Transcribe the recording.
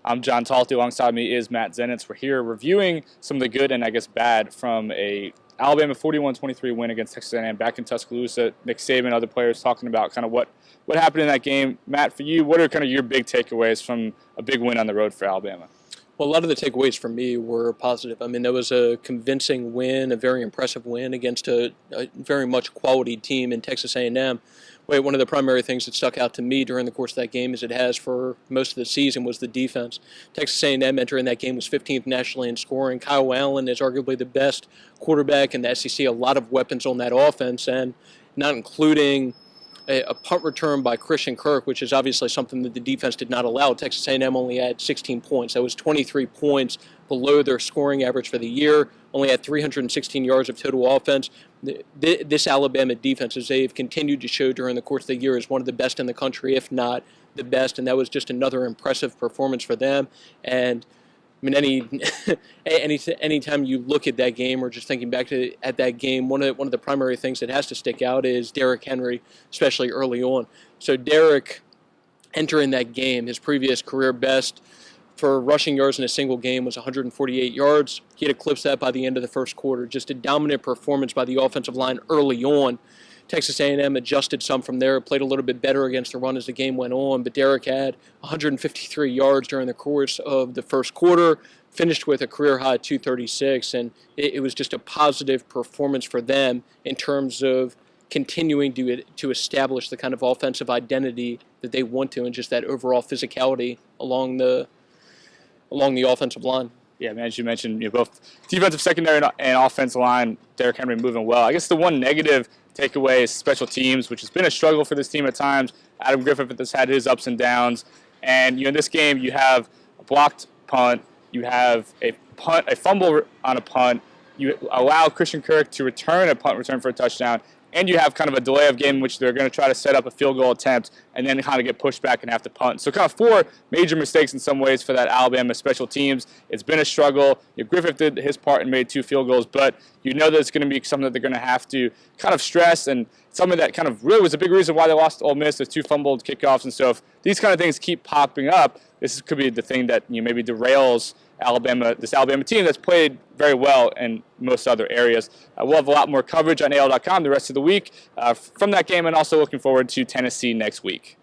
I'm John Talty. Alongside me is Matt Zenitz. We're here reviewing some of the good and I guess bad from a Alabama 41-23 win against Texas A&amp back in Tuscaloosa. Nick Saban, other players talking about kind of what happened in that game. Matt, for you, what are kind of your big takeaways from a big win on the road for Alabama? Well, a lot of the takeaways for me were positive. I mean, that was a convincing win, a very impressive win against a very much quality team in Texas A&M. One of the primary things that stuck out to me during the course of that game, as it has for most of the season, was the defense. Texas A&M entering that game was 15th nationally in scoring. Kyle Allen is arguably the best quarterback in the SEC. A lot of weapons on that offense, and not including a punt return by Christian Kirk, which is obviously something that the defense did not allow. Texas A&M only had 16 points. That was 23 points below their scoring average for the year, only had 316 yards of total offense. This Alabama defense, as they've continued to show during the course of the year, is one of the best in the country, if not the best, and that was just another impressive performance for them. And I mean, anytime you look at that game, or just thinking back at that game, one of the primary things that has to stick out is Derrick Henry, especially early on. So Derrick, entering that game, his previous career best for rushing yards in a single game was 148 yards. He had eclipsed that by the end of the first quarter. Just a dominant performance by the offensive line early on. Texas A&M adjusted some from there, played a little bit better against the run as the game went on, but Derrick had 153 yards during the course of the first quarter, finished with a career-high 236, and it was just a positive performance for them in terms of continuing to establish the kind of offensive identity that they want to, and just that overall physicality along the offensive line. Yeah, man, as you mentioned, both defensive secondary and offensive line, Derrick Henry moving well. I guess the one negative takeaway is special teams, which has been a struggle for this team at times. Adam Griffith has had his ups and downs. And in this game, you have a blocked punt, you have a fumble on a punt, you allow Christian Kirk to return a punt return for a touchdown, and you have kind of a delay of game in which they're going to try to set up a field goal attempt and then kind of get pushed back and have to punt. So kind of four major mistakes in some ways for that Alabama special teams. It's been a struggle. Griffith did his part and made 2 field goals, but you know that it's going to be something that they're going to have to kind of stress, and something that kind of really was a big reason why they lost to Ole Miss. There's 2 fumbled kickoffs, and so if these kind of things keep popping up, this could be the thing that maybe derails this Alabama team that's played very well in most other areas. We'll have a lot more coverage on AL.com the rest of the week from that game, and also looking forward to Tennessee next week.